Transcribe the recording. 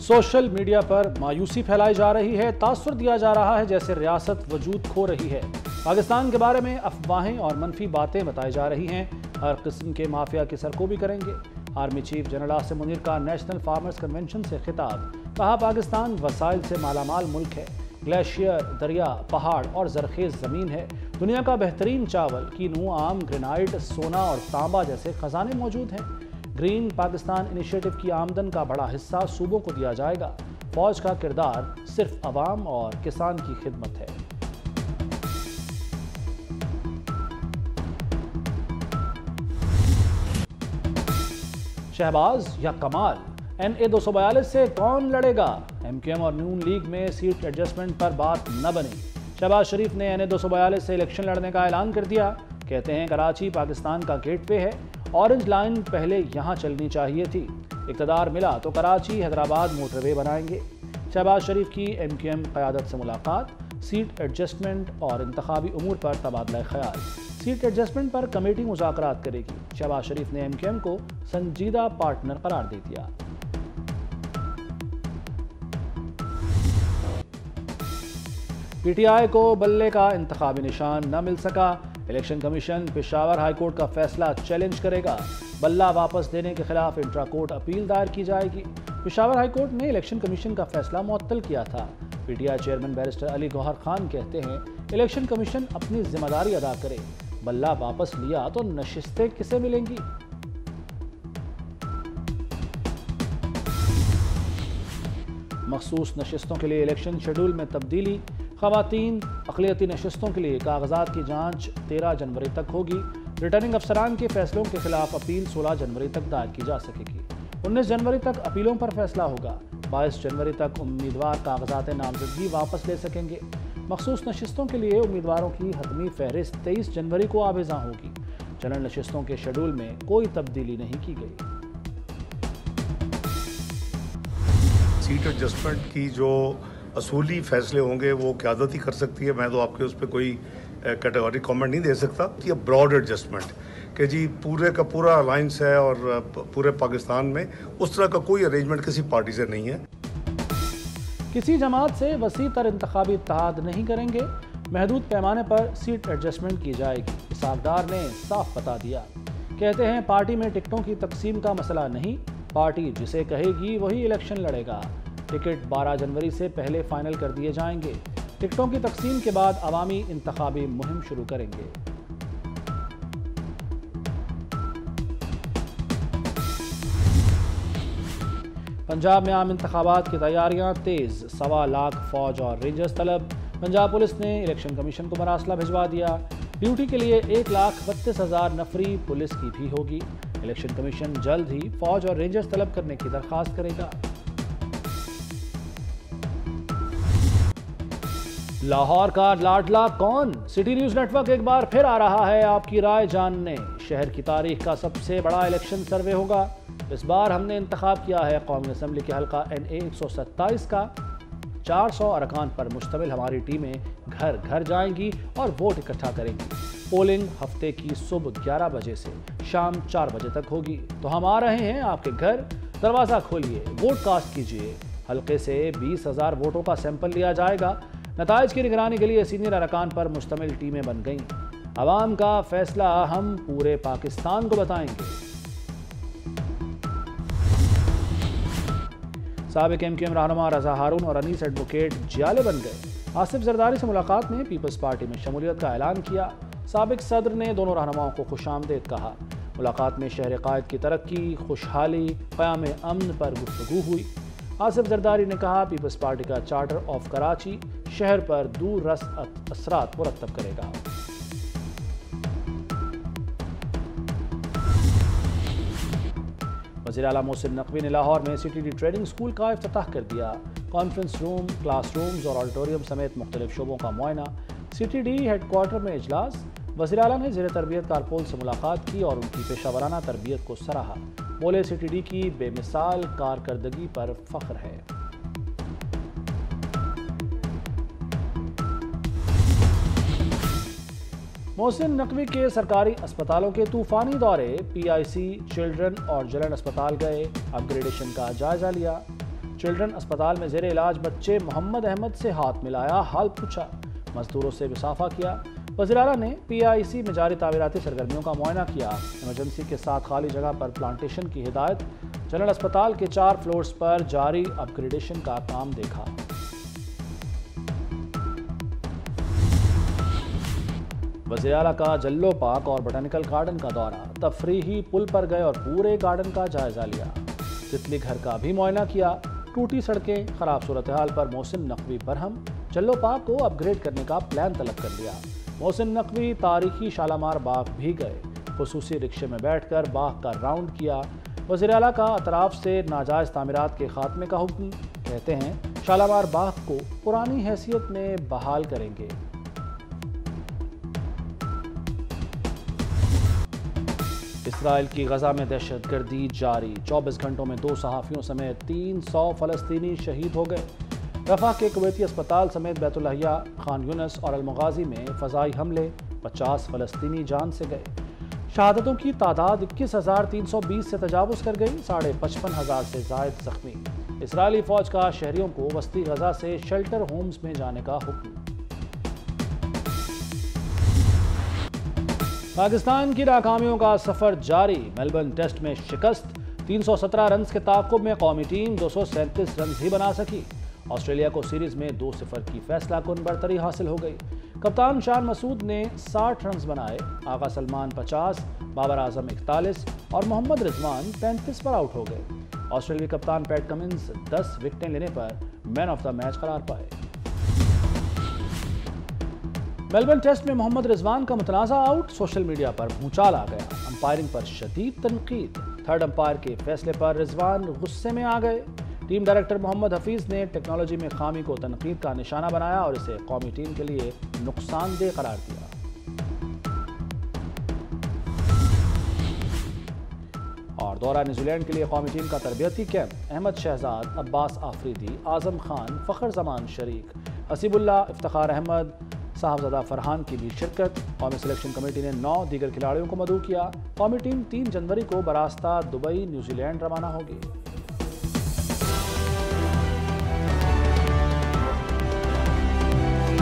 Social media पर मायूसी फैलाई जा रही है। तासुर दिया जा रहा है जैसे रियासत वजूद खो रही है। पाकिस्तान के बारे में अफवाहें और मनफी बातें बताई जा रही हैं। हर किस्म के माफिया की सरकोबी करेंगे। Army chief general Asim Munir का नेशनल फार्मर्स कन्वेंशन से खिताब। कहा, पाकिस्तान वसाइल से मालामाल मुल्क है। ग्लेशियर, दरिया, पहाड़ और जरखेज ज़मीन है। दुनिया का बेहतरीन चावल, कीनू, आम, ग्रेनाइट, सोना और तांबा जैसे खजाने मौजूद हैं। ग्रीन पाकिस्तान इनिशिएटिव की आमदन का बड़ा हिस्सा सूबों को दिया जाएगा। फौज का किरदार सिर्फ अवाम और किसान की खिदमत है। शहबाज या कमाल, NA 242 से कौन लड़ेगा? MQM और नून लीग में सीट एडजस्टमेंट पर बात न बनी। शहबाज शरीफ ने NA 242 से इलेक्शन लड़ने का ऐलान कर दिया। कहते हैं, कराची पाकिस्तान का गेटवे है। ऑरेंज लाइन पहले यहाँ चलनी चाहिए थी। इक़्तिदार मिला तो कराची हैदराबाद मोटरवे बनाएंगे। शहबाज शरीफ की MQM क़यादत से मुलाकात। सीट एडजस्टमेंट और इंतखाबी उमूर पर तबादला ख्याल। सीट एडजस्टमेंट पर कमेटी मुज़ाकरात करेगी। शहबाज शरीफ ने MQM को संजीदा पार्टनर करार दे दिया। PTI को बल्ले का इंतखाबी निशान न मिल सका। इलेक्शन कमीशन पेशावर हाईकोर्ट का फैसला चैलेंज करेगा। बल्ला वापस देने के खिलाफ इंट्रा कोर्ट अपील दायर की जाएगी। पेशावर हाईकोर्ट ने इलेक्शन कमीशन का फैसला मुअत्तल किया था। PTI chairman barrister Ali Gauhar Khan कहते हैं, इलेक्शन कमीशन अपनी जिम्मेदारी अदा करे। बल्ला वापस लिया तो नशिस्तें किसे मिलेंगी? मखसूस नशिस्तों के लिए इलेक्शन शेड्यूल में तब्दीली। ख़वातीन अक़लियती नशिस्तों के लिए कागजात की जांच 13 जनवरी तक होगी। रिटर्निंग अफसरान के फैसलों के खिलाफ अपील 16 जनवरी तक दायर की जा सकेगी। 19 जनवरी तक अपीलों पर फैसला होगा। 22 जनवरी तक उम्मीदवार कागजात नामजदगी वापस ले सकेंगे। मखसूस नशिस्तों के लिए उम्मीदवारों की हतमी फहरिस्त 23 जनवरी को आवेज़ा होगी। जनरल नशिस्तों के शेड्यूल में कोई तब्दीली नहीं की गई। सीट एडजस्टमेंट की जो असूली फैसले होंगे वो क़यादत ही कर सकती है। मैं तो आपके उस पर कोई कैटेगरी कमेंट नहीं दे सकता। ये ब्रॉड एडजस्टमेंट कि जी पूरे का पूरा अलायंस है और पूरे पाकिस्तान में उस तरह का कोई अरेंजमेंट किसी पार्टी से नहीं है। किसी जमात से वसी तर इंतखाबी इत्तेहाद नहीं करेंगे। महदूद पैमाने पर सीट एडजस्टमेंट की जाएगी। इसाकदार ने साफ बता दिया। कहते हैं, पार्टी में टिकटों की तकसीम का मसला नहीं। पार्टी जिसे कहेगी वही इलेक्शन लड़ेगा। टिकट 12 जनवरी से पहले फाइनल कर दिए जाएंगे। टिकटों की तकसीम के बाद अवामी इंतखाबी मुहिम शुरू करेंगे। पंजाब में आम इंतखाबात की तैयारियां तेज। 1.25 लाख फौज और रेंजर्स तलब। पंजाब पुलिस ने इलेक्शन कमीशन को मरासला भिजवा दिया। ड्यूटी के लिए 1,32,000 नफरी पुलिस की भी होगी। इलेक्शन कमीशन जल्द ही फौज और रेंजर्स तलब करने की दरख्वास्त करेगा। लाहौर का लाडला कौन? सिटी न्यूज नेटवर्क एक बार फिर आ रहा है आपकी राय जानने। शहर की तारीख का सबसे बड़ा इलेक्शन सर्वे होगा। इस बार हमने इंतखाब किया है कौमी असम्बली के हल्का NA 127 का। 400 अरकान पर मुश्तमिल हमारी टीमें घर घर जाएंगी और वोट इकट्ठा करेंगी। पोलिंग हफ्ते की सुबह 11 बजे से शाम 4 बजे तक होगी। तो हम आ रहे हैं आपके घर। दरवाज़ा खोलिए, वोट कास्ट कीजिए। हल्के से 20,000 वोटों का सैंपल लिया जाएगा। नताइज की निगरानी के लिए सीनियर अरकान पर मुश्तमिल टीमें बन गईं। अवाम का फैसला हम पूरे पाकिस्तान को बताएंगे। साबिक MQM रहनुमा रजा हारून और अनीस एडवोकेट जियाले बन गए। आसिफ जरदारी से मुलाकात में पीपल्स पार्टी में शमूलियत का ऐलान किया। साबिक सदर ने दोनों रहनुमाओं को खुशामदीद कहा। मुलाकात में शहर कायद की तरक्की, खुशहाली, क़याम अमन पर गुफ्तगू हुई। आसिफ जरदारी ने कहा, पीपल्स पार्टी का चार्टर ऑफ कराची शहर पर दूर रस असरात मुरतब करेगा। वज़ीर आला मोहसिन नकवी ने लाहौर में CTD ट्रेनिंग स्कूल का इफ्तिताह कर दिया। कॉन्फ्रेंस रूम, क्लासरूम्स और ऑडिटोरियम समेत मुख्तलिफ शोबों का मुआयना। CTD हेडक्वार्टर में इजलास। वज़ीर आला ने ज़ेर तरबियत कारपोल से मुलाकात की और उनकी पेशावराना तरबियत को सराहा। बोले, CTD की बेमिसाल कारकर्दगी पर फ़ख्र है। मोहसिन नकवी के सरकारी अस्पतालों के तूफानी दौरे। PIC, चिल्ड्रन और जनरल अस्पताल गए। अपग्रेडेशन का जायजा लिया। चिल्ड्रन अस्पताल में जेर इलाज बच्चे मोहम्मद अहमद से हाथ मिलाया, हाल पूछा, मजदूरों से मुसाफा किया। वज़ीर आला ने PIC में जारी तामीराती सरगर्मियों का मुआयना किया। इमरजेंसी के साथ खाली जगह पर प्लांटेशन की हिदायत। जनरल अस्पताल के 4 फ्लोर्स पर जारी अपग्रेडेशन का काम देखा। वज़ीर आला का जल्लो पार्क और बोटेनिकल गार्डन का दौरा। तफरीही पुल पर गए और पूरे गार्डन का जायजा लिया। तितली घर का भी मुआयना किया। टूटी सड़कें, खराब सूरत हाल पर मोहसिन नकवी बरहम। जल्लो पार्क को अपग्रेड करने का प्लान तलब कर लिया। मोहसिन नकवी तारीखी शालामार बाग भी गए। खुसूसी रिक्शे में बैठकर बाग का राउंड किया। वज़ीर आला का अतराफ से नाजायज़ तामीरात के खात्मे का हुक्म। कहते हैं शालामार बाग को पुरानी हैसियत में बहाल करेंगे। इसराइल की गजा में दहशतगर्दी जारी। 24 घंटों में 2 सहाफ़ियों समेत 300 फ़लस्तीनी शहीद हो गए। रफ़ा के कुवैती अस्पताल समेत बैतुल्लाहिया, खान यूनिस और अलमगाजी में फ़ज़ाई हमले, 50 फ़लस्तीनी जान से गए। शहादतों की तादाद 21,320 से तजावुज़ कर गई। 55,500 से ज़ायद ज़ख्मी। इसराइली फ़ौज का शहरियों को वस्ती गजा से शेल्टर होम्स में जाने का हुक्म। पाकिस्तान की नाकामियों का सफर जारी। मेलबर्न टेस्ट में शिकस्त। 317 रन के ताक़ुब में कौमी टीम 237 रन ही बना सकी। ऑस्ट्रेलिया को सीरीज में 2-0 की फैसला कुन बढ़तरी हासिल हो गई। कप्तान शान मसूद ने 60 रन बनाए। आगा सलमान 50, बाबर आजम 41 और मोहम्मद रिजवान 35 पर आउट हो गए। ऑस्ट्रेलियाई कप्तान पैट कमिंस 10 विकेटें लेने पर मैन ऑफ द मैच करार पाए। मेलबर्न टेस्ट में मोहम्मद रिजवान का मुतनाज़ा आउट। सोशल मीडिया पर भूचाल आ गया। अंपायरिंग पर शदीद तनकीद। थर्ड अंपायर के फैसले पर रिजवान गुस्से में आ गए। टीम डायरेक्टर मोहम्मद हफीज़ ने टेक्नोलॉजी में खामी को तनकीद का निशाना बनाया और इसे कौमी टीम के लिए नुकसानदेह करार दिया। और दौरा न्यूजीलैंड के लिए कौमी टीम का तरबियती कैंप। अहमद शहजाद, अब्बास आफरीदी, आजम खान, फ़खर जमान शरीक, हसीबुल्लाह, इफ्तिखार अहमद, साहबजादा फरहान की भी शिरकत। कौमी सिलेक्शन कमेटी ने 9 दीगर खिलाड़ियों को मदऊ किया। कौमी टीम 3 जनवरी को बरास्ता दुबई न्यूजीलैंड रवाना होगी।